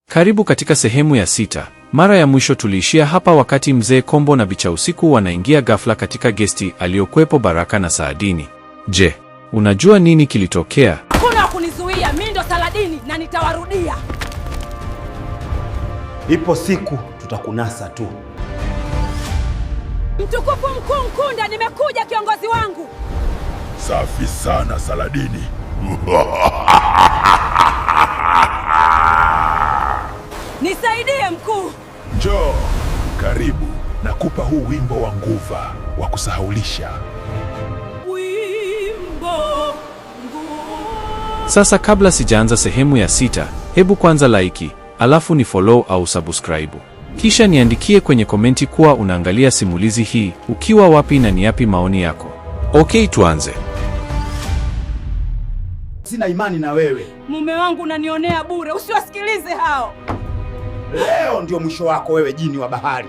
Karibu katika sehemu ya 6. Mara ya mwisho tuliishia hapa wakati Mzee Kombo na Bichausiku wanaingia ghafla katika gesti aliyokuwepo Baraka na Saladini. Je, unajua nini kilitokea? Hakuna kunizuia, mimi ndo Saladini na nitawarudia. Ipo siku tutakunasa tu. Mtukufu mkuu Nkunda, nimekuja kiongozi wangu. Safi sana Saladini. Nisaidie mkuu. Njoo, karibu. Nakupa huu wimbo wa nguva wa kusahaulisha. Sasa kabla sijaanza sehemu ya 6, hebu kwanza like, alafu ni follow au subscribe. Kisha niandikie kwenye komenti kuwa unaangalia simulizi hii ukiwa wapi na ni yapi maoni yako. Okay, tuanze. Sina imani na wewe. Mume wangu unanionea bure, usiwasikilize hao. Leo ndio mwisho wako wewe, jini wa bahari.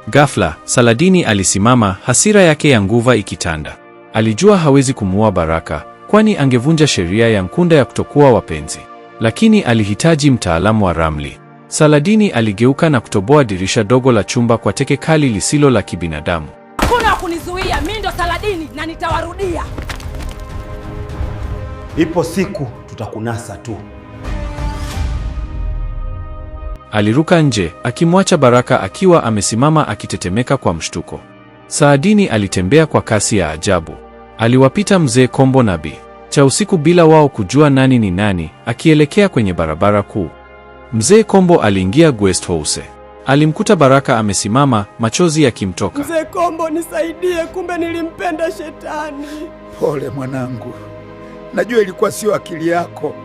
Ghafla, Saladini alisimama, hasira yake ya nguva ikitanda. Alijua hawezi kumuua Baraka, kwani angevunja sheria ya Nkunda ya kutokuwa wapenzi. Lakini alihitaji mtaalamu wa ramli. Saladini aligeuka na kutoboa dirisha dogo la chumba kwa teke kali lisilo la kibinadamu. Hakuna kunizuia, mimi ndo Saladini na nitawarudia. Ipo siku tutakunasa tu. Aliruka nje, akimwacha Baraka akiwa amesimama akitetemeka kwa mshtuko. Saladini alitembea kwa kasi ya ajabu. Aliwapita Mzee Kombo na Bichausiku bila wao kujua nani ni nani, akielekea kwenye barabara kuu. Mzee Kombo aliingia guest house. Alimkuta Baraka amesimama, machozi yakimtoka. Mzee Kombo, nisaidie, kumbe nilimpenda shetani. Pole mwanangu. Najua ilikuwa sio akili yako.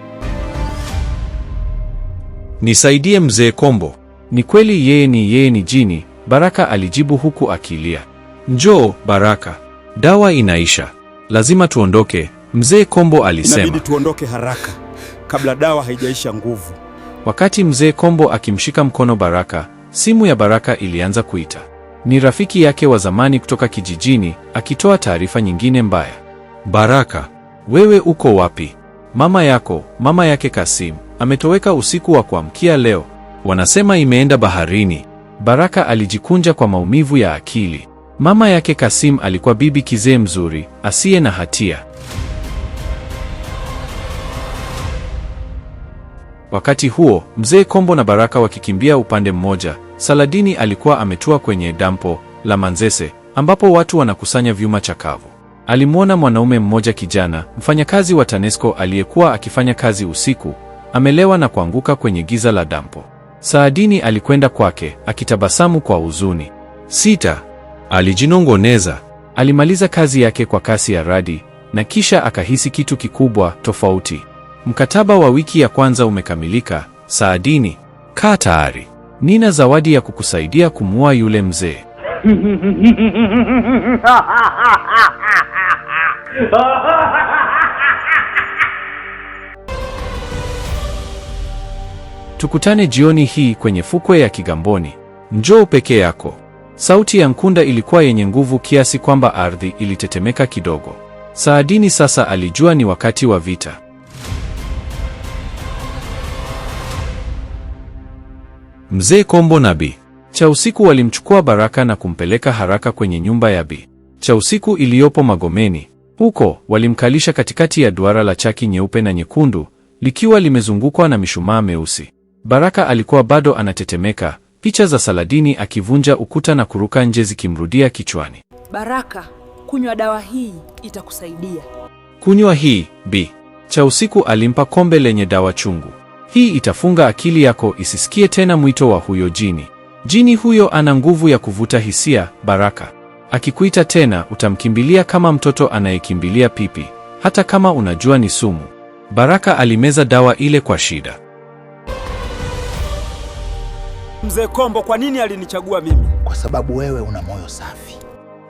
Nisaidie Mzee Kombo. Ni kweli yeye ni jini, Baraka alijibu huku akilia. Njoo Baraka, dawa inaisha. Lazima tuondoke, Mzee Kombo alisema. Inabidi tuondoke haraka kabla dawa haijaisha nguvu. Wakati Mzee Kombo akimshika mkono Baraka, simu ya Baraka ilianza kuita. Ni rafiki yake wa zamani kutoka kijijini, akitoa taarifa nyingine mbaya. Baraka, wewe uko wapi? Mama yake Kasim, ametoweka usiku wa kuamkia leo. Wanasema imeenda baharini. Baraka alijikunja kwa maumivu ya akili. Mama yake Kasim alikuwa bibi kizee mzuri, asiye na hatia. Wakati huo, Mzee Kombo na Baraka wakikimbia upande mmoja, Saladini alikuwa ametua kwenye dampo la Manzese, ambapo watu wanakusanya vyuma chakavu. Alimwona mwanaume mmoja kijana, mfanyakazi wa TANESCO aliyekuwa akifanya kazi usiku, amelewa na kuanguka kwenye giza la dampo. Saladini alikwenda kwake, akitabasamu kwa huzuni. 6. Alijinongoneza. Alimaliza kazi yake kwa kasi ya radi, na kisha akahisi kitu kikubwa tofauti. Mkataba wa wiki ya kwanza umekamilika, Saladini. Kaa tayari. Nina zawadi ya kukusaidia kumuua yule mzee. Tukutane jioni hii kwenye fukwe ya Kigamboni. Njoo peke yako. Sauti ya Nkunda ilikuwa yenye nguvu kiasi kwamba ardhi ilitetemeka kidogo. Saladini sasa alijua ni wakati wa vita. Mzee Kombo na Bichausiku walimchukua Baraka na kumpeleka haraka kwenye nyumba ya Bichausiku iliyopo Magomeni. Huko walimkalisha katikati ya duara la chaki nyeupe na nyekundu, likiwa limezungukwa na mishumaa meusi. Baraka alikuwa bado anatetemeka, picha za Saladini akivunja ukuta na kuruka nje zikimrudia kichwani. Baraka, kunywa dawa hii itakusaidia. Kunywa hii, Bichausiku alimpa kombe lenye dawa chungu. Hii itafunga akili yako isisikie tena mwito wa huyo jini. Jini huyo ana nguvu ya kuvuta hisia, Baraka. Akikuita tena utamkimbilia kama mtoto anayekimbilia pipi, hata kama unajua ni sumu. Baraka alimeza dawa ile kwa shida. Mzee Kombo, kwa nini alinichagua mimi? Kwa sababu wewe una moyo safi.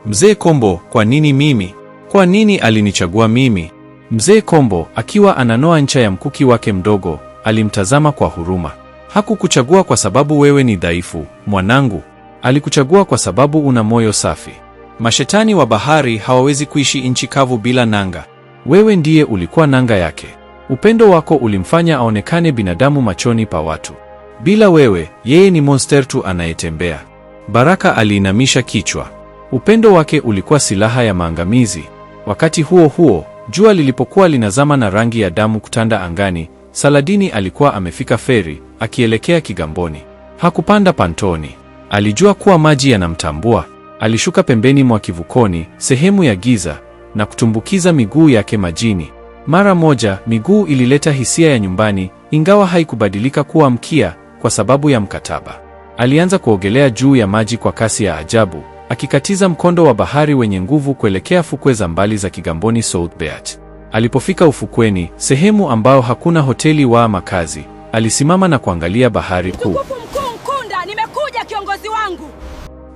Mzee Kombo, kwa nini mimi? Kwa nini alinichagua mimi? Mzee Kombo, akiwa ananoa ncha ya mkuki wake mdogo, alimtazama kwa huruma. Hakukuchagua kwa sababu wewe ni dhaifu, mwanangu. Alikuchagua kwa sababu una moyo safi. Mashetani wa bahari hawawezi kuishi nchi kavu bila nanga. Wewe ndiye ulikuwa nanga yake. Upendo wako ulimfanya aonekane binadamu machoni pa watu. Bila wewe, yeye ni monster tu anayetembea. Baraka aliinamisha kichwa. Upendo wake ulikuwa silaha ya maangamizi. Wakati huo huo, jua lilipokuwa linazama na rangi ya damu kutanda angani, Saladini alikuwa amefika feri, akielekea Kigamboni. Hakupanda pantoni. Alijua kuwa maji yanamtambua. Alishuka pembeni mwa kivukoni, sehemu ya giza, na kutumbukiza miguu yake majini. Mara moja, miguu ilileta hisia ya nyumbani, ingawa haikubadilika kuwa mkia kwa sababu ya mkataba. Alianza kuogelea juu ya maji kwa kasi ya ajabu, akikatiza mkondo wa bahari wenye nguvu kuelekea fukwe za mbali za Kigamboni South Beach. Alipofika ufukweni, sehemu ambao hakuna hoteli wa makazi, alisimama na kuangalia bahari kuu. Mkunda, nimekuja kiongozi wangu.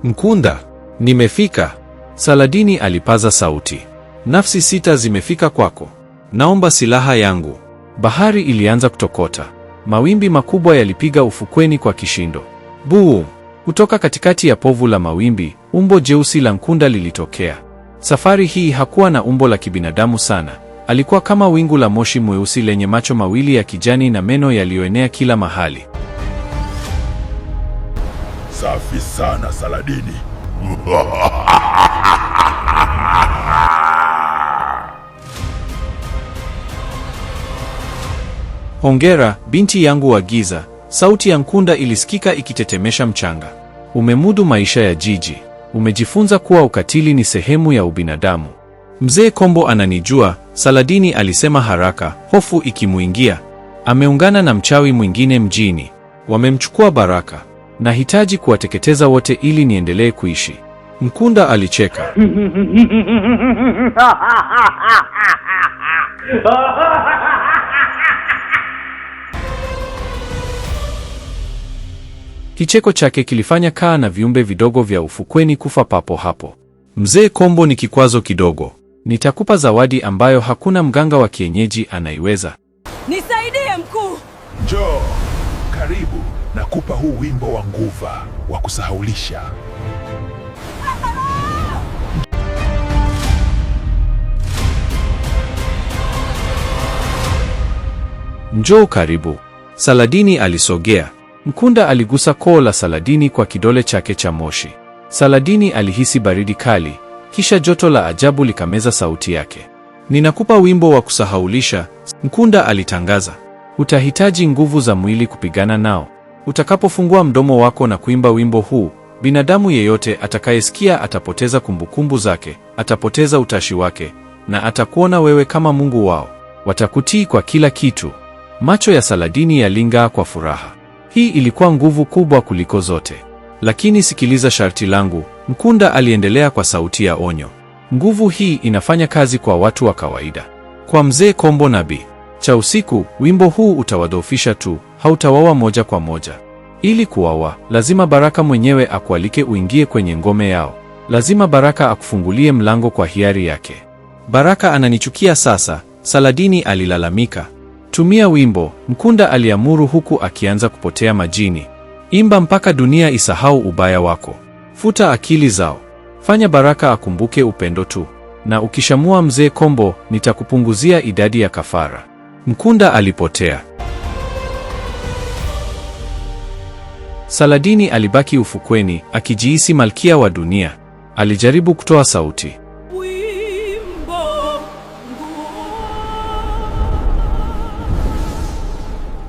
Mkunda, nimefika. Saladini alipaza sauti. Nafsi 6 zimefika kwako. Naomba silaha yangu. Bahari ilianza kutokota. Mawimbi makubwa yalipiga ufukweni kwa kishindo. Buu! Kutoka katikati ya povu la mawimbi, umbo jeusi la Nkunda lilitokea. Safari hii hakuwa na umbo la kibinadamu sana. Alikuwa kama wingu la moshi mweusi lenye macho mawili ya kijani na meno yaliyoenea kila mahali. Safi sana Saladini. Hongera, binti yangu wa giza. Sauti ya Nkunda ilisikika ikitetemesha mchanga. Umemudu maisha ya jiji. Umejifunza kuwa ukatili ni sehemu ya ubinadamu. Mzee Kombo ananijua, Saladini alisema haraka, hofu ikimuingia. Ameungana na mchawi mwingine mjini. Wamemchukua Baraka. Nahitaji kuwateketeza wote ili niendelee kuishi. Nkunda alicheka. Kicheko chake kilifanya kaa na viumbe vidogo vya ufukweni kufa papo hapo. Mzee Kombo ni kikwazo kidogo. Nitakupa zawadi ambayo hakuna mganga wa kienyeji anaiweza. Nisaidie mkuu. Njoo, karibu, nakupa huu wimbo wa nguva wa kusahaulisha. Njoo karibu. Saladini alisogea. Nkunda aligusa koo la Saladini kwa kidole chake cha moshi. Saladini alihisi baridi kali, kisha joto la ajabu likameza sauti yake. Ninakupa wimbo wa kusahaulisha, Nkunda alitangaza. Utahitaji nguvu za mwili kupigana nao. Utakapofungua mdomo wako na kuimba wimbo huu, binadamu yeyote atakayesikia atapoteza kumbukumbu zake, atapoteza utashi wake, na atakuona wewe kama mungu wao. Watakutii kwa kila kitu. Macho ya Saladini yaling'aa kwa furaha. Hii ilikuwa nguvu kubwa kuliko zote. Lakini sikiliza sharti langu, Nkunda aliendelea kwa sauti ya onyo. Nguvu hii inafanya kazi kwa watu wa kawaida. Kwa mzee Kombo Nabii cha usiku, wimbo huu utawadhoofisha tu, hautawaua moja kwa moja. Ili kuwaua, lazima Baraka mwenyewe akualike uingie kwenye ngome yao. Lazima Baraka akufungulie mlango kwa hiari yake. Baraka ananichukia sasa, Saladini alilalamika. Tumia wimbo, Nkunda aliamuru huku akianza kupotea majini. Imba mpaka dunia isahau ubaya wako. Futa akili zao. Fanya Baraka akumbuke upendo tu. Na ukishamua mzee Kombo, nitakupunguzia idadi ya kafara. Nkunda alipotea. Saladini alibaki ufukweni, akijihisi malkia wa dunia. Alijaribu kutoa sauti.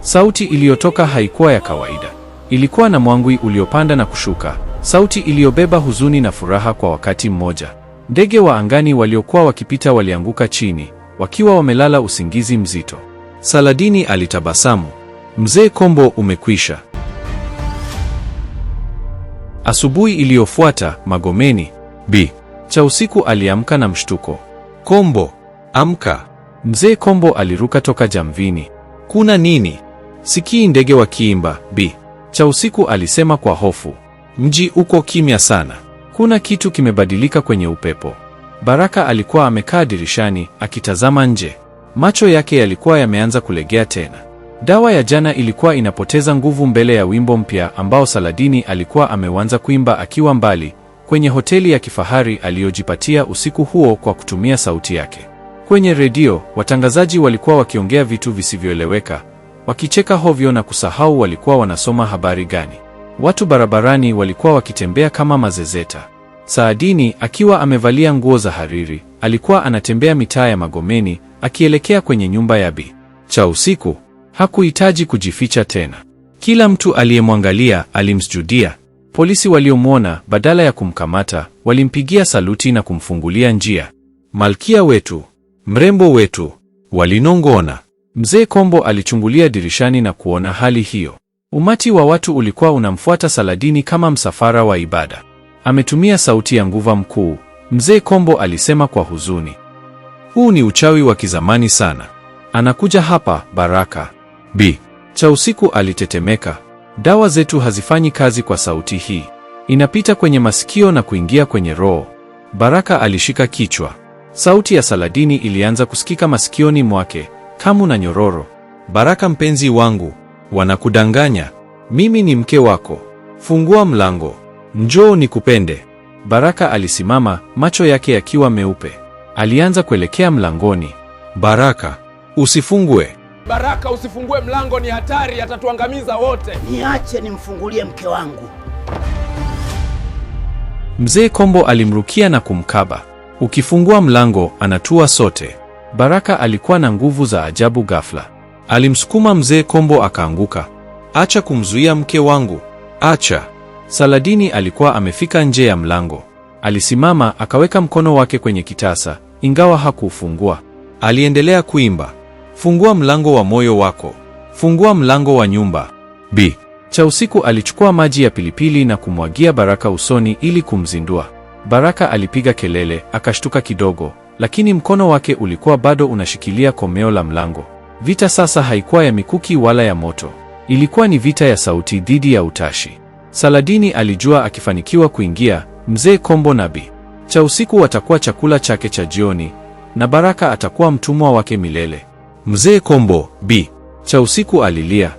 Sauti iliyotoka haikuwa ya kawaida. Ilikuwa na mwangwi uliopanda na kushuka, sauti iliyobeba huzuni na furaha kwa wakati mmoja. Ndege wa angani waliokuwa wakipita walianguka chini, wakiwa wamelala usingizi mzito. Saladini alitabasamu. Mzee Kombo umekwisha. Asubuhi iliyofuata, Magomeni, Bi cha usiku aliamka na mshtuko. Kombo, amka. Mzee Kombo aliruka toka jamvini. Kuna nini? Sikii ndege wakiimba, Bi cha usiku alisema kwa hofu. Mji uko kimya sana. Kuna kitu kimebadilika kwenye upepo. Baraka alikuwa amekaa dirishani, akitazama nje. Macho yake yalikuwa yameanza kulegea tena. Dawa ya jana ilikuwa inapoteza nguvu mbele ya wimbo mpya ambao Saladini alikuwa ameuanza kuimba akiwa mbali, kwenye hoteli ya kifahari aliyojipatia usiku huo kwa kutumia sauti yake. Kwenye redio, watangazaji walikuwa wakiongea vitu visivyoeleweka. wakicheka hovyo na kusahau walikuwa wanasoma habari gani. Watu barabarani walikuwa wakitembea kama mazezeta. Saadini akiwa amevalia nguo za hariri, alikuwa anatembea mitaa ya Magomeni akielekea kwenye nyumba ya Bi Cha usiku. Hakuhitaji kujificha tena. Kila mtu aliyemwangalia alimsujudia. Polisi waliomwona, badala ya kumkamata, walimpigia saluti na kumfungulia njia. Malkia wetu, mrembo wetu, walinong'ona. Mzee Kombo alichungulia dirishani na kuona hali hiyo. Umati wa watu ulikuwa unamfuata Saladini kama msafara wa ibada. Ametumia sauti ya nguva mkuu, Mzee Kombo alisema kwa huzuni. Huu ni uchawi wa kizamani sana. Anakuja hapa, Baraka. Bi Cha usiku alitetemeka. Dawa zetu hazifanyi kazi kwa sauti hii. Inapita kwenye masikio na kuingia kwenye roho. Baraka alishika kichwa. Sauti ya Saladini ilianza kusikika masikioni mwake, kamu na nyororo. Baraka mpenzi wangu, wanakudanganya. Mimi ni mke wako. Fungua mlango. Njoo nikupende. Baraka alisimama, macho yake yakiwa meupe. Alianza kuelekea mlangoni. Baraka, usifungue. Baraka, usifungue mlango, ni hatari, atatuangamiza wote. Niache nimfungulie mke wangu. Mzee Kombo alimrukia na kumkaba. Ukifungua mlango, anatua sote. Baraka alikuwa na nguvu za ajabu ghafla. Alimsukuma Mzee Kombo akaanguka. Acha kumzuia mke wangu. Acha. Saladini alikuwa amefika nje ya mlango. Alisimama akaweka mkono wake kwenye kitasa, ingawa hakuufungua. Aliendelea kuimba. Fungua mlango wa moyo wako. Fungua mlango wa nyumba. Bi Cha usiku alichukua maji ya pilipili na kumwagia Baraka usoni ili kumzindua. Baraka alipiga kelele, akashtuka kidogo, lakini mkono wake ulikuwa bado unashikilia komeo la mlango. Vita sasa haikuwa ya mikuki wala ya moto. Ilikuwa ni vita ya sauti dhidi ya utashi. Saladini alijua akifanikiwa kuingia, Mzee Kombo na Bi Cha usiku watakuwa chakula chake cha jioni, na Baraka atakuwa mtumwa wake milele. Mzee Kombo, Bi Cha usiku alilia.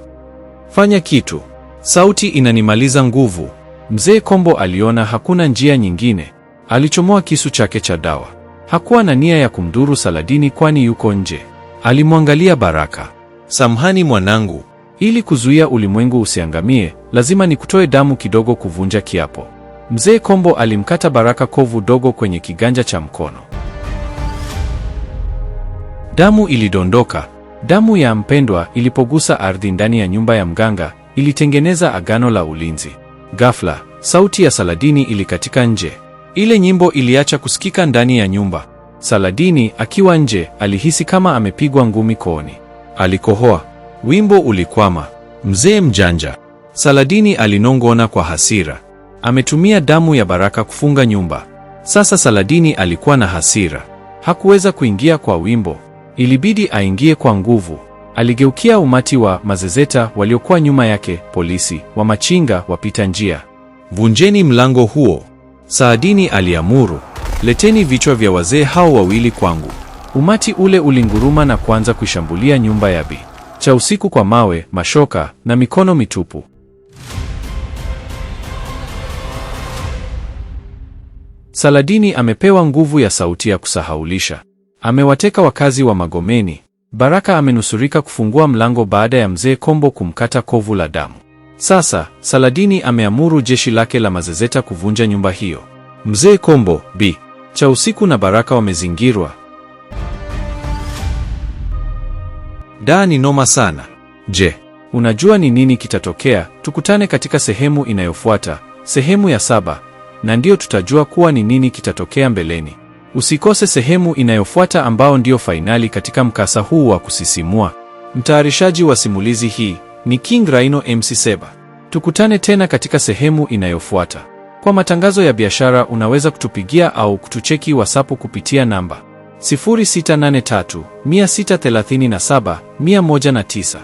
Fanya kitu. Sauti inanimaliza nguvu. Mzee Kombo aliona hakuna njia nyingine. Alichomoa kisu chake cha dawa. Hakuwa na nia ya kumdhuru Saladini kwani yuko nje. Alimwangalia Baraka. Samahani mwanangu. Ili kuzuia ulimwengu usiangamie, lazima nikutoe damu kidogo kuvunja kiapo. Mzee Kombo alimkata Baraka kovu dogo kwenye kiganja cha mkono. Damu ilidondoka. Damu ya mpendwa ilipogusa ardhi ndani ya nyumba ya mganga, ilitengeneza agano la ulinzi. Ghafla, sauti ya Saladini ilikatika nje. Ile nyimbo iliacha kusikika ndani ya nyumba. Saladini akiwa nje alihisi kama amepigwa ngumi kooni. Alikohoa. Wimbo ulikwama. Mzee mjanja. Saladini alinong'ona kwa hasira. Ametumia damu ya Baraka kufunga nyumba. Sasa Saladini alikuwa na hasira. Hakuweza kuingia kwa wimbo. Ilibidi aingie kwa nguvu. Aligeukia umati wa mazezeta waliokuwa nyuma yake, polisi, wa machinga, wapita njia. Vunjeni mlango huo. Saadini aliamuru. Leteni vichwa vya wazee hao wawili kwangu. Umati ule ulinguruma na kuanza kuishambulia nyumba ya Bi Cha usiku kwa mawe, mashoka na mikono mitupu. Saladini amepewa nguvu ya sauti ya kusahaulisha. Amewateka wakazi wa Magomeni. Baraka amenusurika kufungua mlango baada ya Mzee Kombo kumkata kovu la damu. Sasa, Saladini ameamuru jeshi lake la mazezeta kuvunja nyumba hiyo. Mzee Kombo, Bi Cha usiku na Baraka wamezingirwa. Ni noma sana. Je, unajua ni nini kitatokea? Tukutane katika sehemu inayofuata, sehemu ya 7, na ndio tutajua kuwa ni nini kitatokea mbeleni. Usikose sehemu inayofuata ambao ndio fainali katika mkasa huu wa kusisimua. Mtayarishaji wa simulizi hii ni King Rhino MC Seba. Tukutane tena katika sehemu inayofuata. Kwa matangazo ya biashara unaweza kutupigia au kutucheki WhatsApp kupitia namba 0683 637 109.